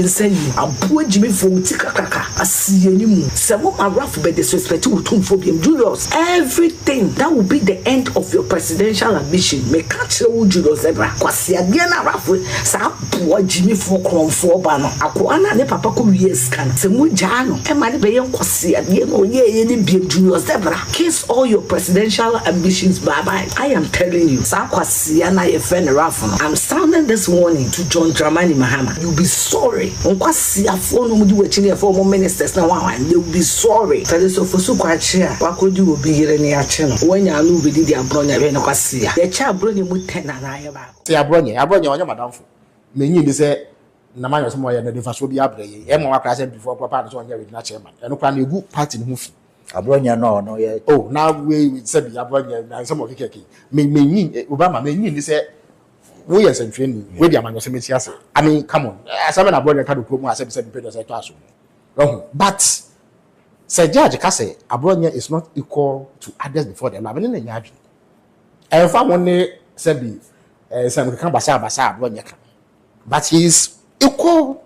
Say abu Jimmy for tikakaka asi enimu. Say mo ma rough be disrespect with phobia Julius. Everything that will be the end of your presidential ambition. Me catch you Julius Debrah. Kwasi again na rough sa abu Jimmy for kronfo ba no. Akwana ne papa ko wies kan. Se mo ja no. E ma ne be yen kwasi again no ye ni bi Julius Debrah. Kiss all your presidential ambitions bye bye. I am telling you. Sa kwasi na ye friend rough no. I'm sounding this warning to John Dramani Mahama. You'll be sorry. Kwasi afo no mu di wachini afo mo ministers na wan. They will be sorry. Felix ofosu kwakye a wakodi obi yire ne ache no. Wanya no be di abronya be no kwasi ya. Ye cha abronya mu 10 na aye ba. Se abronya onya madamfo. Menyi bi se na manyo se mo ye na defa so bi abreye. E mo akra se before papa so onya we na chairman. E no kwa na egu party ne ho fi. Abronya no ye. Oh, now we said the abronya na some of keke. Menyi Obama menyi ni se we yes and training we the amanyo se metiase. I mean, come on. Some na abronya ka do promo ase be se be say to aso. But Sir Judge Kase, Abronya is not equal to others before the law. I mean, I found one day, Sebi, some can basa Abronya, but he is equal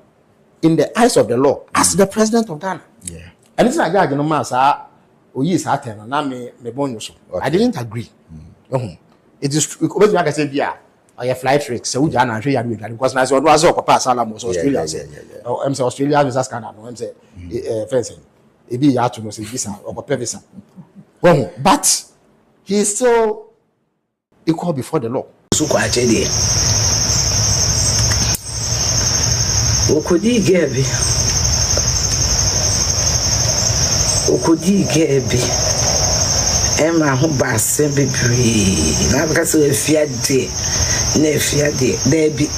in the eyes of the law as the president of Ghana. Yeah. And it's like Judge no Massa, who is Hatten, and I me bonus. I didn't agree. It is because like I said, yeah, I have flight tricks, so Ghana and Australia because I was also pass Alamos, Australia. Oh, I'm Australia, is Canada, I'm saying, fencing. Ebi ya to no say visa or visa. Well, but he is still equal before the law. So kwakye de. Okodi gebi. Emma ho ba se bebre. Na baka so Afia de. Na Afia de. Debi.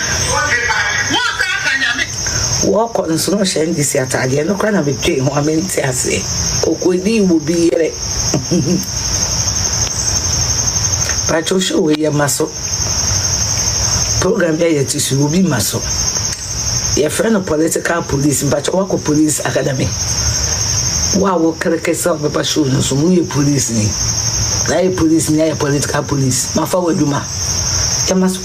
Walk on so no shame this atade no kra na betwe ho amenti ase okodi wo bi yere pacho show we maso program ya yetisu wo bi maso your friend of political police pacho wako police academy wa wo kreke so be pa show no so mu ye police ni na ye police ni ye political police mafa waduma ya maso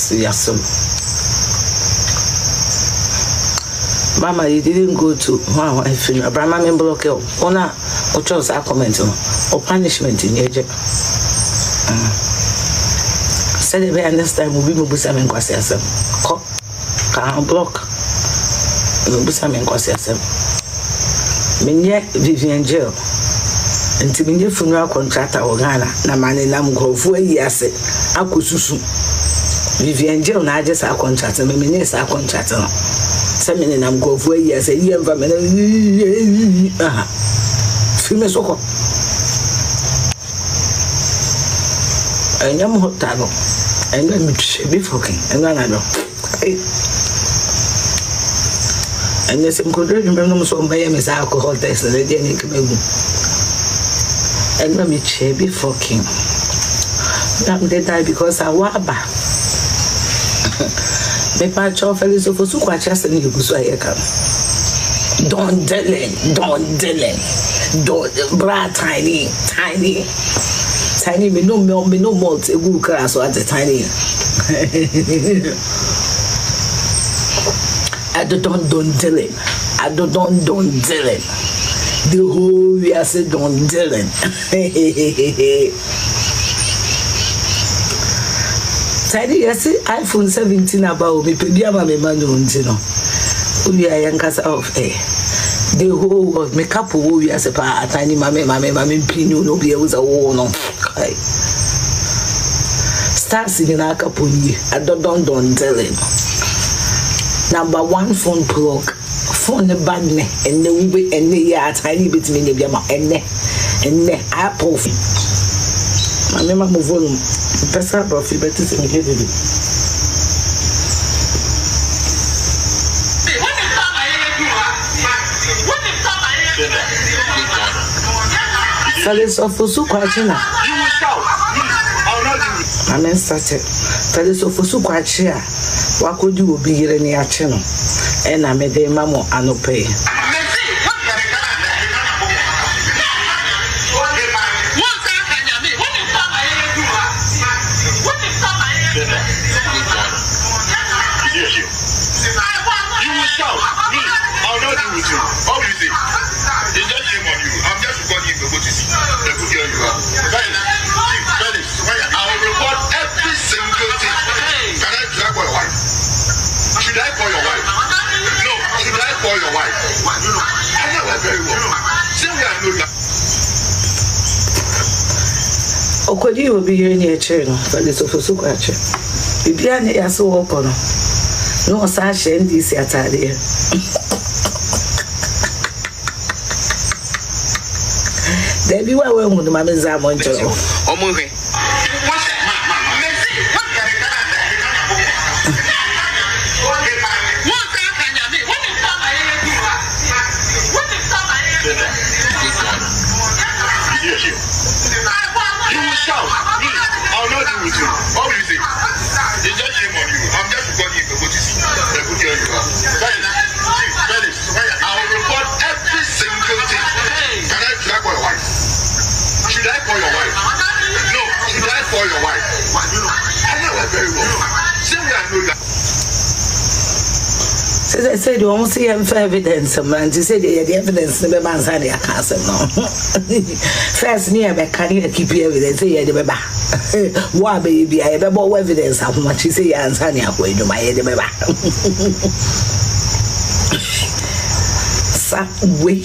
yes. Mama, you didn't go to wow, I feel Abraham member block you. Ona or chose a comment or punishment in your job. Said the very next time will be Musam and Quasiasm. Can block Musam and Quasiasm. Minya Vivian jail. Until Minya funeral contractor or Ghana, Namani Nam go for a year. Accusations. Vivian jail na just a contract, and minister a contract. Some men I'm go for years a year. Female so called. I am hot table, and let me be fucking, and then I know. And there's some good remember some Miami's alcohol test, and they didn't come in. And let me be fucking. They die because I waba. Me pa cho Felix ofosu kwakye ase ne gusu ayeka. Don't bra tiny me no malt egu kra so at the tiny. I don't delay. The whole we are say don't delay. Tiny, I see iPhone 17 about me, Pediama, me man, we are young cast of the whole world make up who we are a tiny mammy, pinu, no be able to war no. Start singing a caponi, I don't tell him. Number one phone plug, phone the bad and the we and the tiny bit me, and apple. My mama move on. Pesa profi betu se mike bibi. Felix ofosu kwakye na. Amen started. Felix ofosu kwakye a wakodi obi yire ne ache no. E na me de mamo anope. I'll record every single thing. Can I call your wife? Should I call your wife? No. Should I call your wife? I know her very well. Say where I know you. Okodi will be here near Chino, but it's ofosu kwakye. Bibiane yaso wokono. No sa she ndi si atade. Debi wa we hu no ma menza mo nchero. Omo hwe. I'll not do with you. What will you say? It's just shame on you. I'm just recording you to see the good girl you are. Felix, I'll record every single thing. Should I call your wife? Should I call your wife? No. Should I call your wife? I know her very well. Say where I know you. I said, you almost see evidence, man. You said the evidence never man said I can't say no. First, near me, can you keep evidence? Say, the baby. Why, baby? I have more evidence of what you say, and Sunny, I'm going to my head. Way.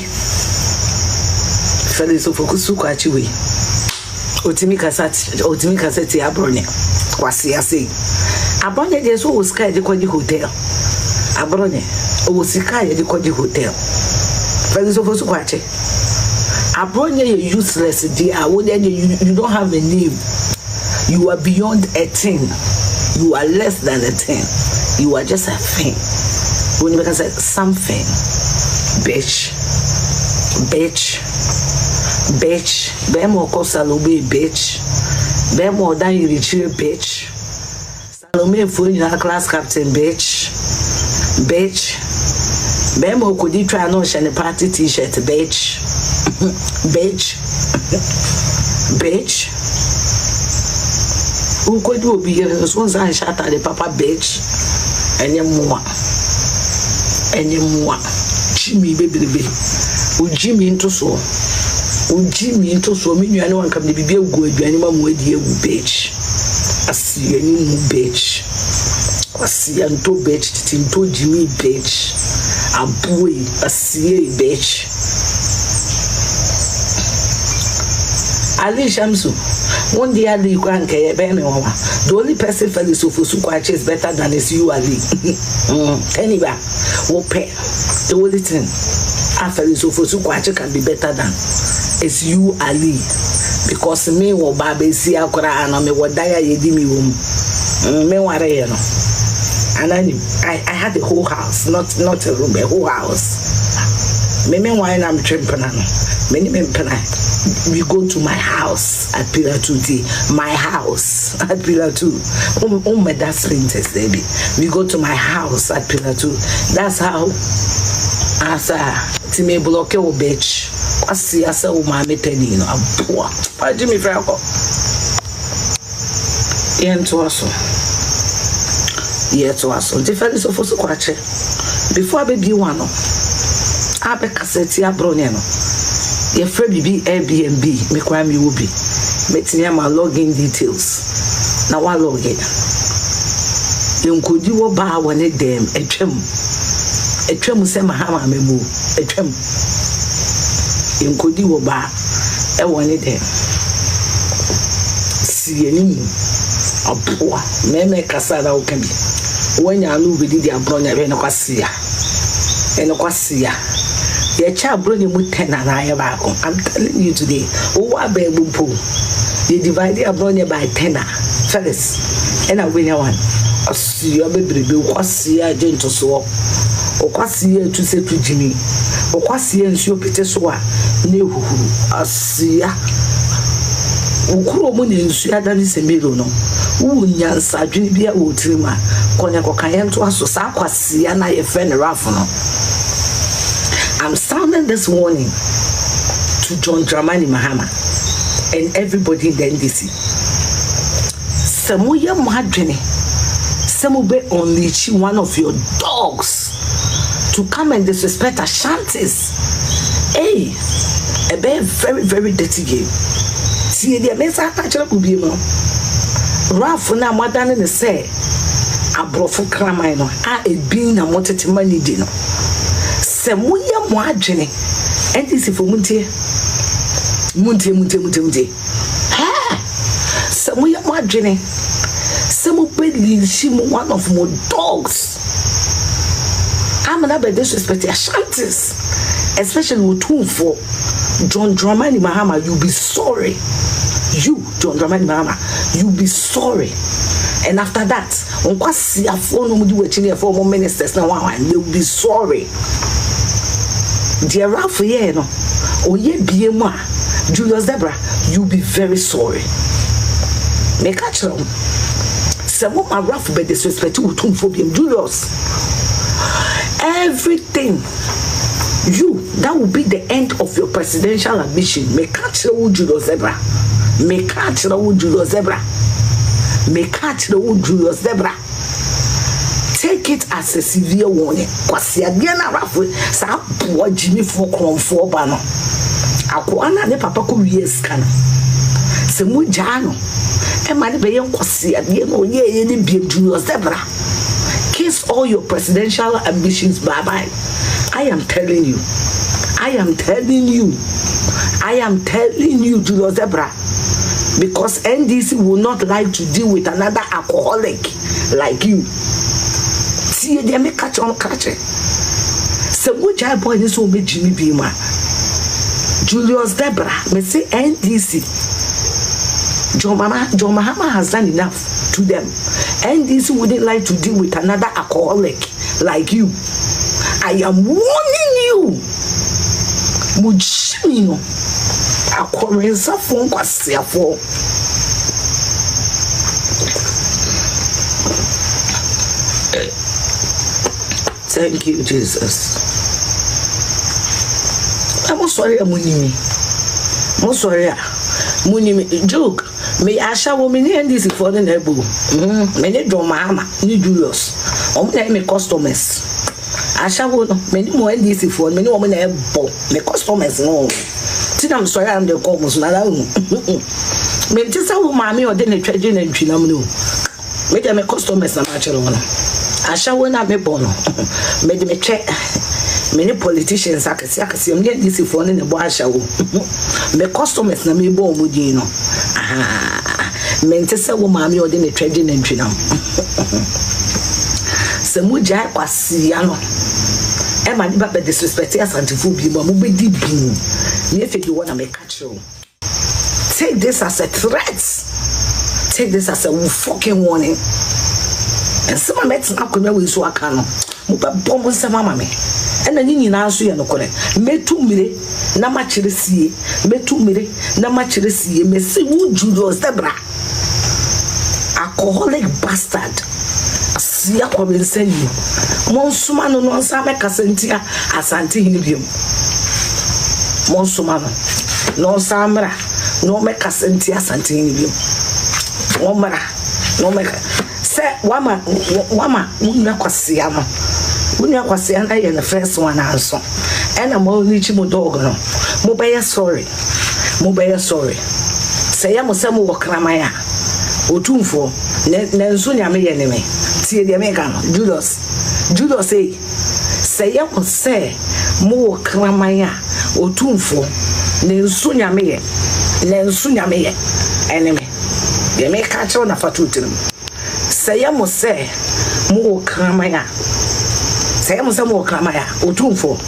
Felix ofosu kwakye. Otimika sati abronya. Kwasi ase. Abronya je so Oscar je kwaji hotel. Abronya Osika ye de kwaji hotel. Felix ofosu kwakye. Abronya you useless dear. You don't have a name. You are beyond a thing. You are less than a thing. You are just a thing. When you can say something, bitch. Bemo ko Salome bitch. Bemo dan you retire bitch. Salome for your class captain bitch. Bemo could you try no shiny party t-shirt bitch. Bitch. Who could you be here? So I shot at the papa bitch. And more. Jimmy baby. Jimmy into so. Jimmy into so. Me, I know one come to be a good animal with you, bitch. I see any bitch. I see and two bitch. Tinto Jimmy bitch. A boy. I see a bitch. Ali Shamsu. One day Ali you can't care. The only person for this ofosu kwakye is better than is you Ali. Anyway, we'll pay. The only thing after this ofosu kwakye can be better than is you Ali, because me wo baba si akora na me wo daya yedi mi wom me ware ye no. And I had a whole house, not a room, a whole house. Me wine am trimpana no. We go to my house at Pillar 2D. My house at Pillar 2. My dad's princess, baby. We go to my house at Pillar 2. That's how. Asa, Timmy block your bitch. I see asa umame penino. I'm poor. Jimmy Franco. To us. The fellows of ofosu kwakye. Before I be one, I be cassette abroneno. Your friend be Airbnb, me crime you will be. Metin my login details. Now I log in. You could you buy one of them a trim say my hammer memo a trim. You could you buy a one of them. See any a poor meme casada can be. When you know we did the abronia and a quasia. Your child brought him with 10 and I have. I'm telling you today. Oh, I bear boom pool. They divide the abronia by 10. Felix, and I win one. I see your baby, quasia gentle so. Or quasia to say to Jimmy. Or quasia and show Peter Soa. No, I see ya. Ukuro in Sudan is a middle. Yan Sajibia Utrima. Konako Kayan to us, so Saquasia and I a friend Raffano. I'm sounding this warning to John Dramani Mahama and everybody in the NDC. Samuya Madrini, Samube unleash one of your dogs to come and disrespect Ashantis. Hey, a very, very dirty game. See, the mesa catcher could be more. Ralph na more than in the say. A brofo cramino, a being a wanted to money dinner. Semuya Moagene, and this is for Munte. Ha! Semuya Moagene. Semu Bedley, she one of more dogs. I'm not by disrespect Ashantis, especially with 2 for John Dramani Mahama. You'll be sorry. You, John Dramani Mahama, you'll be sorry. And after that, on what see a phone do a former ministers now, and they'll be sorry. Dear Afia, no, oh ye be moi, Julius Debrah, you'll be very sorry. Make a child. Some of my rough by disrespect to Julius. Everything that will be the end of your presidential ambition. May catch the Julius Debrah. May catch the Julius Debrah. May catch the Julius Debrah. Take it as a severe warning. Because again, a rough sa poor Jimmy for Crom for Bano. Akuana ne papa could be a scanner. Semujano. And my baby Kwasi again, oh, yeah, Julius Debrah. Kiss all your presidential ambitions bye-bye. I am telling you, Julius Debrah, because NDC will not like to deal with another alcoholic like you. See, they may catch on catching. So which I boy this will be Jimmy Bima. Julius Debrah, may say NDC. John Mahama has done enough to them. NDC wouldn't like to deal with another alcoholic like you. I am warning you. Mujimino. Akorensa phone kwasiafo. Thank you, Jesus. I'm sorry, Munimi. I'm sorry. Munimi joke. Me asha wo me NDC for the nebu. Me ne John Mahama, ni Julius. Me customers. Asha wo no me ni mo NDC for me ni wo me na ebo. Me customers no. Ti na sorry am the call mus na la hu. Me ti sa wo ma me o de ne twaje na ntwinam no. Me de me customers na ma chere wo no. Asha wo na me bo no. Me de me twe many politicians akasi me NDC for ne bo asha wo. Me customers na me bo omudi no. Mente se wo maami ode ne twaje na ntwinam. Se mu jai kwasi ya no. E ma ni ba disrespect asantifo bi mo be di bin. Ye fe di wona me catch you. Take this as a threat. Take this as a fucking warning. And some met na konya we so aka no. Mo ba bombo se mama me. And then you now so no kore. Me 2 mire na ma kire sie. Me 2 mire na ma kire sie. Me se wo Julius Debrah. Alcoholic bastard. Sia ko be say you. Monsuma no no nsa me kasentia asante hinibium. Monsuma no nsa mra no me kasentia asante hinibium. Omra no me se wama unna kwasia no. Unna kwasia na ye the first one answer. And I'm only chimo dog no. Mo be sorry. Say am say mo wokramaya. Otumfo na nso nyame ye ne me. Tie de me ka no. Julius say am say mo wokramaya. Otumfo na nso nyame ye. Enemy. De me ka cho na fatutim. Say am say mo wokramaya. Say am say mo wokramaya. Otumfo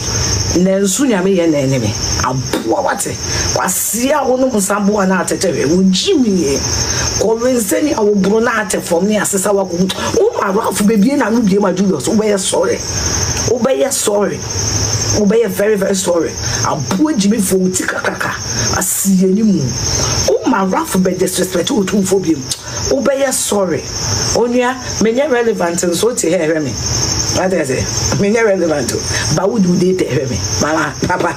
na nso nyame ye na enemy. Aboa wate. Wasia wono musabo na atetewe. Ujimi Corenseni I will bronate for me as a walk. Oh, my Ralph baby, and I will be my Julius. Obey sorry. Obey very, very sorry. I'll put Jimmy for Tikaka. I see any moon. Oh, my Ralph be disrespect to phobia. Obey sorry. Only many relevant and so to hear me. What is it? Many relevant. But would you date hear me? Mama, Papa,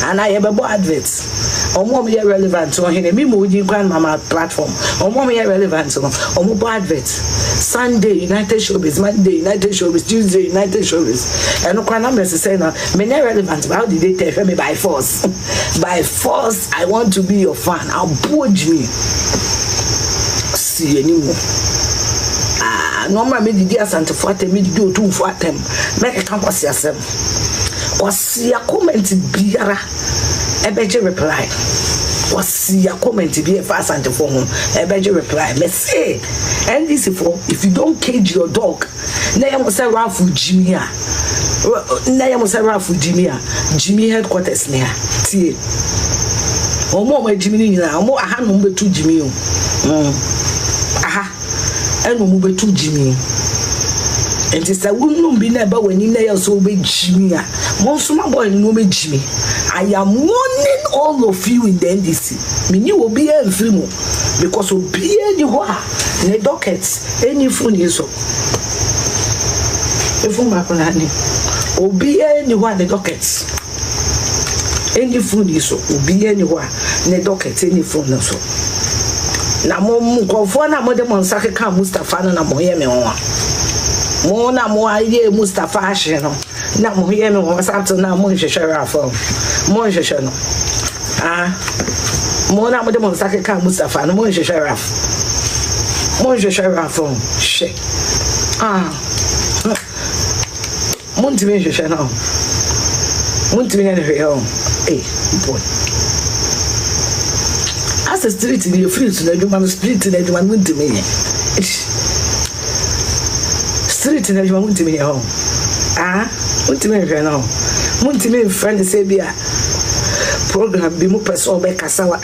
and I have a boy adverts. Omo me relevant on here. Me mo grand mama platform. Omo me relevant on. Omo bo advert. Sunday United Showbiz, Monday United Showbiz, Tuesday United Showbiz. And no kwa numbers say na me not relevant. But how did they tell me by force? By force, I want to be your fan. I'll budge me. See anymore. Normal me di asante for atem me di otu for atem make kan kwase asem kwase ya comment biara ebeje reply kwase ya comment bi e fa asante for ho ebeje reply me say NDC for if you don't cage your dog na ya mo say rafu Jimmy a na ya mo say rafu Jimmy a Jimmy headquarters ne a tie omo Jimmy ni na omo aha no betu Jimmy o aha eno mu betu Jimmy enti say wonum bi na ba wani na ya so be Jimmy a mo so ma boy no be Jimmy. I am warning all of you in the NDC me ni obi e mfiri mu because obi e ni ho a ne dockets any phone is so if ma ko na ni obi e ni ho a ne dockets any phone is so obi e ni ho a ne dockets any phone no so na mo nkofo na mo de mo nsake ka Mustafa na mo ye me won mo na mo aye Mustafa ahye no na mo ye me won santo na mo hwehwe afọ mo hwehwe no mo na mo de mo nsake ka Mustafa na mo hwehwe afọ mo hwehwe afọ she mo ntimi hwehwe no mo ntimi ne hwehwe boy as a street in the free to the human street in the human went to me. Street in the human went to me. Went to me now. Went to me friend say be a program be more person be kasawa.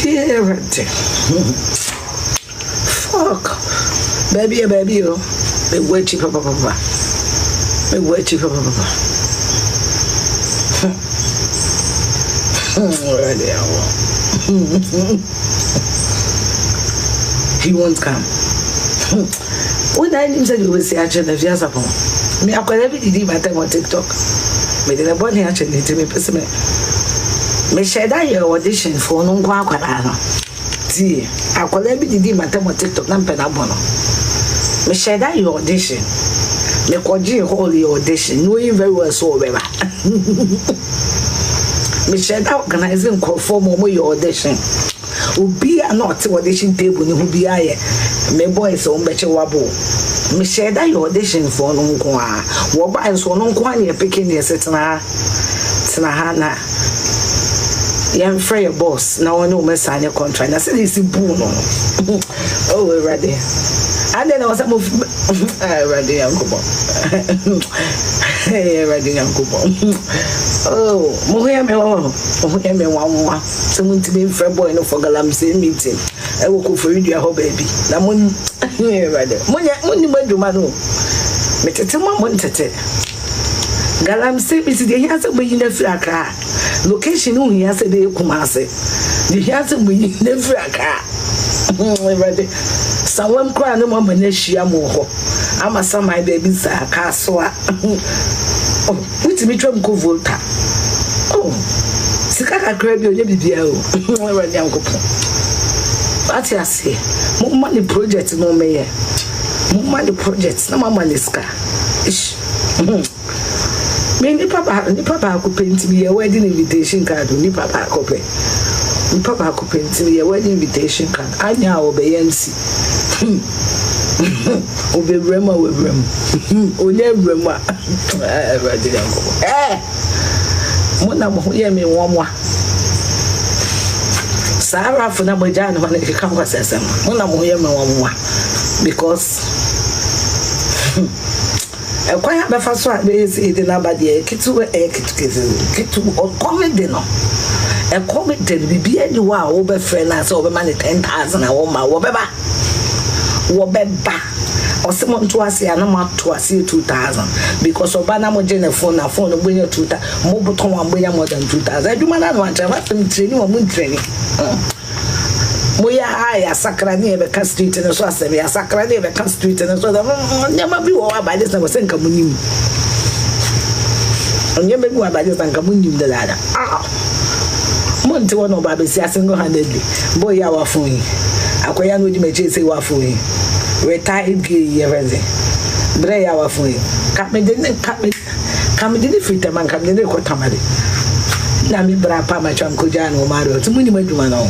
Yeah, right. Fuck. Baby, oh. Be wait cheap papa. Be wait cheap papa. He won't come. When I said you will say actually if you have me I could every day my time on TikTok. Me the boy actually to me person me share that your audition for no kwa kwara no. See, I could every day my time on TikTok na mpena bono. Me share that your audition. Me kwaji hold your audition knowing very well so beba. Me share that organizing conform your audition. Ubi are not audition table ni ubi aye. Me boys on beche wabo. Me share that your audition for no kwa. Woba enso no kwa ni picking ni setna hana. Yam free boss na one no me sign contract. Na say this boo no. Oh we ready. And then I was ready yankubo. Hey ready yankubo. Oh, mo hear me one. Someone to be free boy no for galamsey meeting. I will go for you ho baby. Na mon ready. Moni baduma no. Me tete mo tete. Galamsey be the here say we na free aka. Location no here say dey Kumase. The here say we na free aka. Ready. Someone cry no mama na hia mo ho. Ama some my baby sa ka so a. Oh, which me try go volta. Oh, sika kakra bi onye bibia o. Ready am go po. What you say? Mo money project no me ye. Mo money project na mama ni sika. Ish. Me ni papa ko paint me wedding invitation card ni papa ko pe. Ni papa ko paint me wedding invitation card. Anya obeyance. Obe rema we rem. Onye rema. Ready am go. Mona mo ye me wonwa Sarah for na boja no na ke kan kwasesem mona mo ye me wonwa because e kwa ya be fa so a be ese de na ba de kitu o comedy no e comedy bibi ani wa wo be friend na so wo be man 10,000 a wo ma wo beba Osimon to us ya na ma to us 2,000 because obana mo je na phone no bonya 2,000 mo buton wa bonya more than 2,000 aduma na no ancha what training wa mun training mo ya aya sakra ni e be ka street na so asem ya sakra ni e be ka street na so da nyama bi wo ba dis na wo senka munim nyama bi wo ba dis na ka munim da monte one of baby single handedly. Boy, ya wa phone. Akoya no di meche say wa phone. Retired gay yerenze. Bre ya wa phone. Come didn't fit a man come the ko tamale. Na mi bra pa ma cham ko ja no maro. Tumuni maduma no.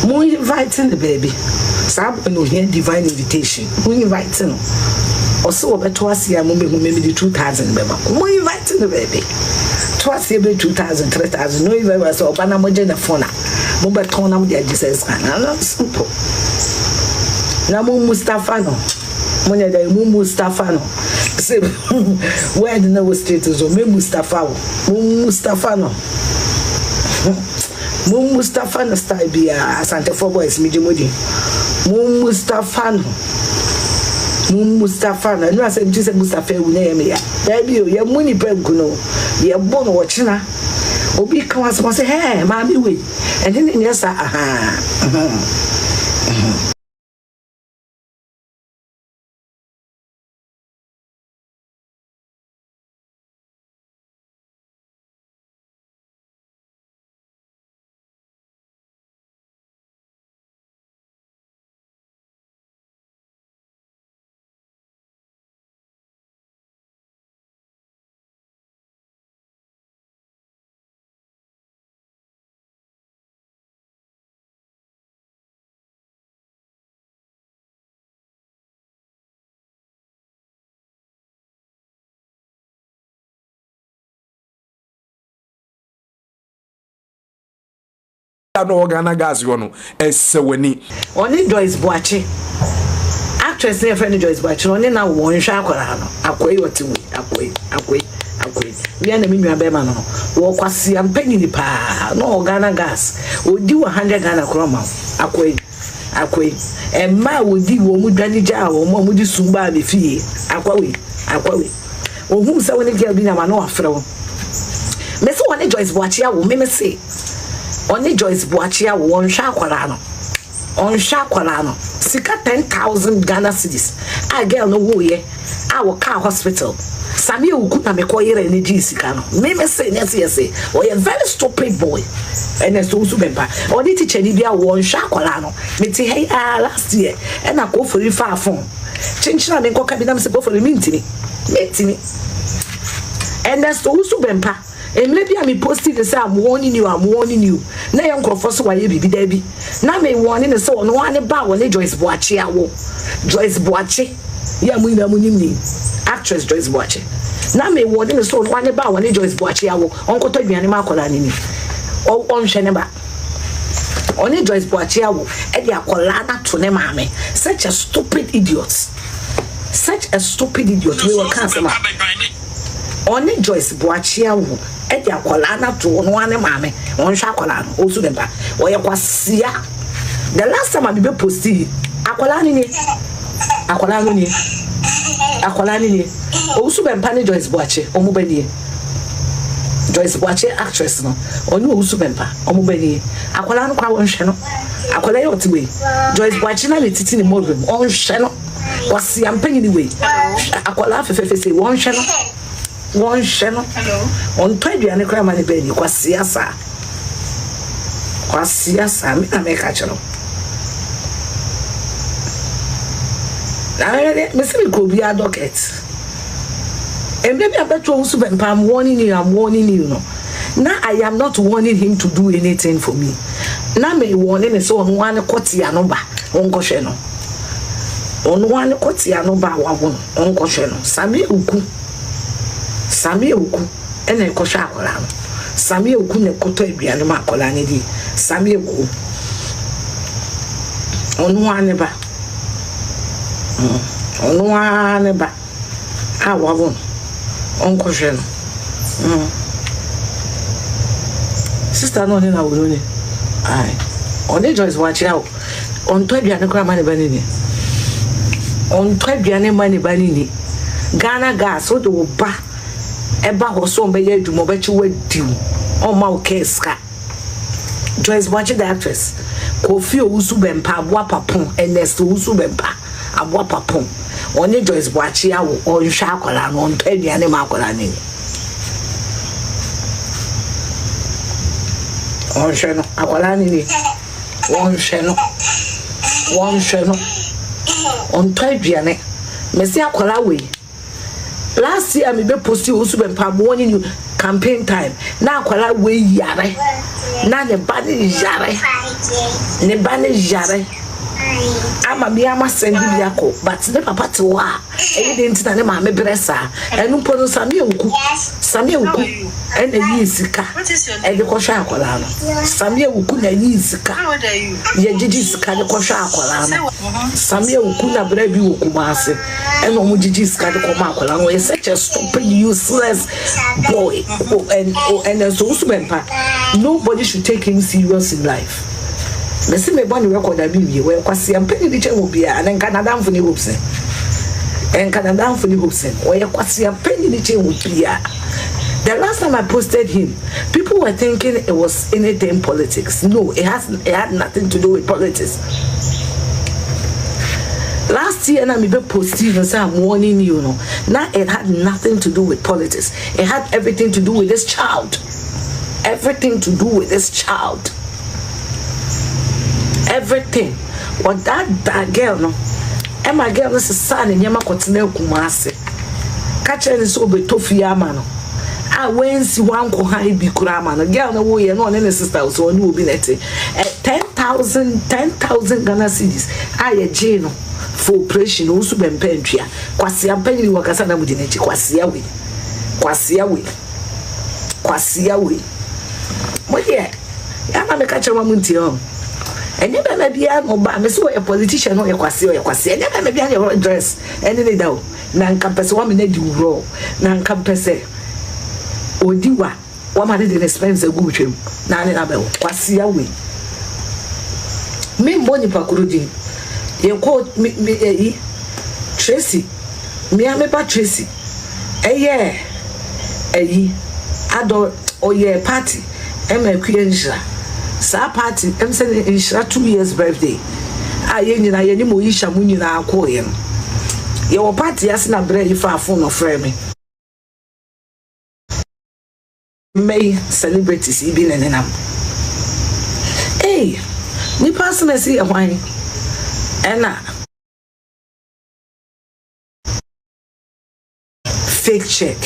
Mo inviting the baby. Sab no here divine invitation. Mo inviting no. Also obeto asia mo me the 2000 bema. Mo inviting the baby. Twice every 2000 3000 no even was obana mo je na phone. Mo beton na mo dia Jesus kan. Na simple. Na mo Mustafa no. Mo nya da mo Mustafa no. Say where the no status o me Mustafa o. Mo Mustafa no. Mo Mustafa no style bia Asante for boys mi jemodi. Mo Mustafa no. Mo Mustafa no. No asem ti se Mustafa wu na yeme ya. Da bi o ye muni penku no. Ye bo no wo china. Obi kan was say hey mami we. And then yes aha. no Ghana gas no esewani oni Joyce Boache actress ne friend Joyce Boache oni na won hwa akwara no akoyi otiwe akoyi we na me nwa be ma no wo kwase ampani ni pa no Ghana gas odi 100 Ghana kroma akoyi emma odi wo mu dwani ja wo mu di sumba be fie akwawe ohum se woni girl bi na ma no afre wo me se woni Joyce Boache ya wo me se Only Joyce Boache won hwa akwara no sika 10,000 Ghana cedis a girl no wo ye a wo car hospital sami uku na mekoyere energy sika no me say yes o ye very stupid boy and so bempa only teacher ni bia won hwa akwara no me ti hey last year e na ko for fa phone chinchina me nkoka bi na me se ko for mintini and so bempa Emle bia me posted the say I'm warning you na ye nkrofo so waye bibi da bi na me warning the say ono wane ba woni Joyce Boache awo Joyce Boache ya mu ina mu nyimni actress Joyce Boache na me warning the say ono wane ba woni Joyce Boache awo onkoto aduane ma akola ni o onhwe ne ba oni Joyce Boache awo e de akola na to ne maame such a stupid idiot we were cancel oni Joyce Boache awo e di akola na to no ane maame won hwa akola no osu de ba o ye kwasia the last time I be posti akola ni osu be mpa ni Joyce Boache omu ba ni Joyce Boache actress no oni osu be mpa omu ba ni akola no kwa won hwe no akola ye otiwe Joyce Boache na le titi ni modern on hwe no kwasia mpanyi ni we akola fefefe say won hwe no one channel. Hello. On to aduane kra ma ne be ni kwase asa me na me ka chero. Na me se me ko bia docket. Embe bia beto usu be I'm warning you no. Now I am not warning him to do anything for me. Now me warning so on one kwoti anoba onko hwe no. On one kwoti anoba wa won onko hwe no. Sami uku ene kosha akola no Sami uku ne koto aduane ma akola ne di Sami uku onu ane ba awawon onko hwe no sister no ni na wuro ni ai oni Joyce Boache awo on to aduane kra ma ne ba ni on to aduane ma ne ba ni Ghana gas o do ba eba ho so mbe ye dumo be chi wadiu on ma o keska Joyce Boache the actress Kofi Owusu bempa abua papon Ernest Owusu bempa abua papon oni Joyce Boache awo on hwa akola no on to aduane ma akola ni on sheno akwala ni on sheno on twaduane mesi akwala we last year me be post you so be pa warning you campaign time na akwala we yare na ne ba ne yare ama mi ama sendi biako but ne papa te wa e dey ntina ne ma me bresa enu po no samia wuku ene yi sika e de ko hwa akwala no samia wuku na yi sika ye jiji sika de ko hwa akwala no samia wuku na bra bi wuku ma ase ene omo jiji sika de ko ma akwala no. You're such a stupid useless boy and so usubempa nobody should take him serious in life. Me see me born record abi wie we kwase ampani di chenwo bia and Canada mfuni hopes we kwase ampani di chenwo bia. The last time I posted him, people were thinking it was anything politics. No, it had nothing to do with politics. Last year, I be posting and say I'm warning you. No, now it had nothing to do with politics. It had everything to do with this child. Everything to do with this child. Everything. What that girl, no, and my girl is a son in Yama Kotinel Kumase. Catch any so be Tofiama, no. I went see one kohai bi kurama no girl no wo ye no ne sister so no obi nete 10,000 Ghana cedis aye je no for operation wo su bempantria kwase ampani wakasa na mudi nechi kwase awe mo ye ya na me ka chema munti ho enye be na bia no ba me so a politician no ye kwase enye be na bia ye dress ene ne dawo na nka pese wa me na di wuro na nka pese odiwa wa ma de expense gu twem na ne na be kwase awe me mboni pakurudi ye ko me Tracy me amepa Tracy eye ado oye party emekwe nshira sa party emse nshira 2 years birthday aye nyina ye ni mo yisha mu nyina akoye ye wo party ase na bre ifa afo no frɛ me may celebrities ibi nenam ni person see ahwan ena fake check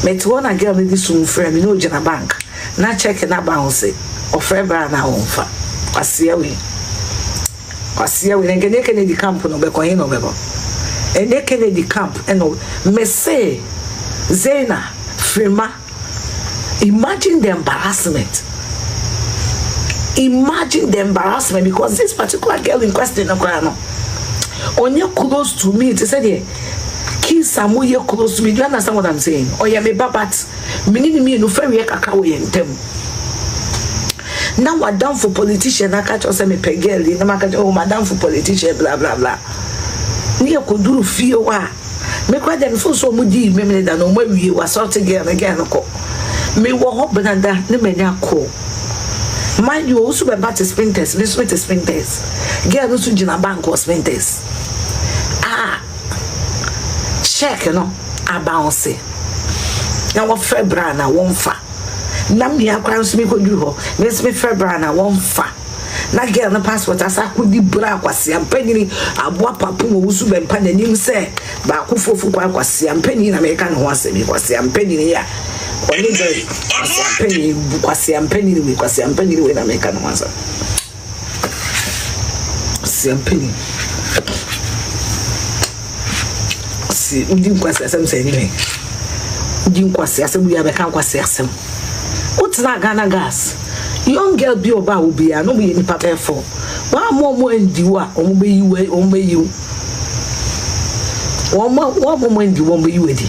met one a girl this soon frame no jana bank na check na bounce offer bra na onfa kwase we ngene Kennedy camp no be ko hin no be bo ene Kennedy camp eno me say Zena Frima, imagine the embarrassment because this particular girl in question no on you close to me to say kiss some way close to me. Do you understand what I'm saying? Oh yeah, me babat me no fair we kaka we entem. Now we're down for politician. I catch us me pe girl. Na ma catch madam for politician blah blah blah. Me ko duru fie wa. Me kwa dem fo so mudi me da no ma wie wa sort girl again ko. Me wo ho benanda ne menya ko. Mind you also be about sprinters. This way to sprinters. Girl no to jina bank or sprinters. Check no bounce. Now what February na won fa. Na me akwan so me ko du ho. Me February na won fa. Na girl no passport asa ko di bra kwase ampani aboa papu wo usu be mpa nanim se ba ko fofu kwa kwase ampani na me ka no ho asemi kwase ampani ne ya. Oni de kwase ampani we na me ka no asa. Kwase ampani. Si udi kwase asem se ni. Udi kwase asem ya be kan kwase asem. Utina Ghana gas. Young girl be oba obi a no be ni papa for. Wa mo endiwa omo be yiwe omo yiwu. Wa mo endiwa omo yiwe di.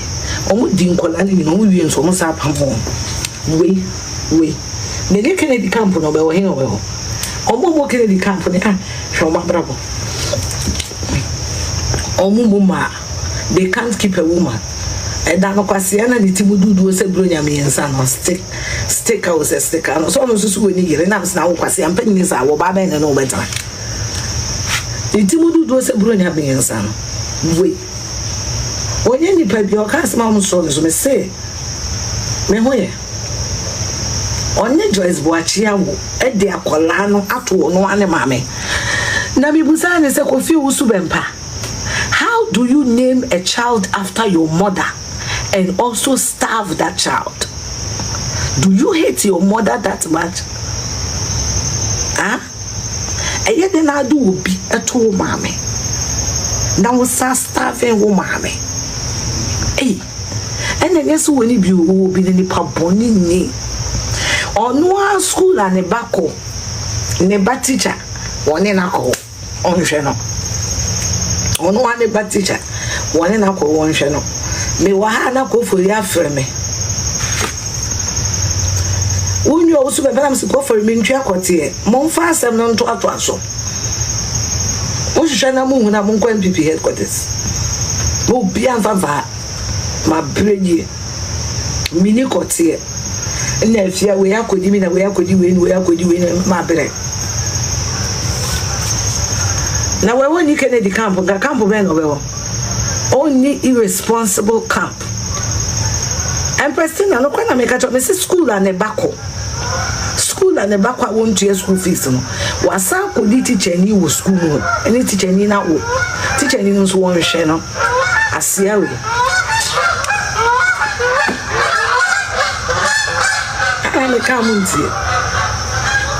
Omo di nkola ni no mo wie nso mo sa pam ho. We. Ne de Kennedy camp no be wo hin obo. Omo mo Kennedy camp ni hwe ma brabo. Omo mo ma they can't keep a woman. And then kwase na ni timududu se bronya me ensa no stick out se stick no so no susu ni yire na mse na kwase ampani ni sa wo ba ben na no beta ni timududu se bronya me ensa no we onye ni pa bi o ka se ma mo so me say me hoye onye Joyce Boachia wo e de akola no ato no ane mame na mibusa ne se Kofi Wusu Bempa. How do you name a child after your mother and also starve that child? Do you hate your mother that much? Eye de na do obi eto mame na wo starving wo mame ene nyeso woni bi wo bi ni paboni ni onu a school and bako ne ba teacher woni na ko onhwe no onu a ne ba teacher woni na ko onhwe no me wa ha na ko fori afre me wonyo wo super bela msi ko fori me ntwa kote mo mfa asem no nto ato aso wo hwehwe na mu hu na mo nkwa MPP headquarters wo bia mfa ma breje mini kote na Afia we akodi mi na we akodi we ma bre na we woni Kennedy camp ga camp be no be wo only irresponsible camp and Prestina no kwa na make at me school and bako won to school fees no wasa ko di teacher ni wo school no any teacher ni na wo teacher ni no so won hwe no asia we ale kamunti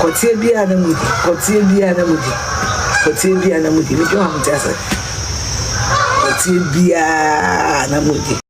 kotie bia na mudi mi jo amutiasa kotie bia na mudi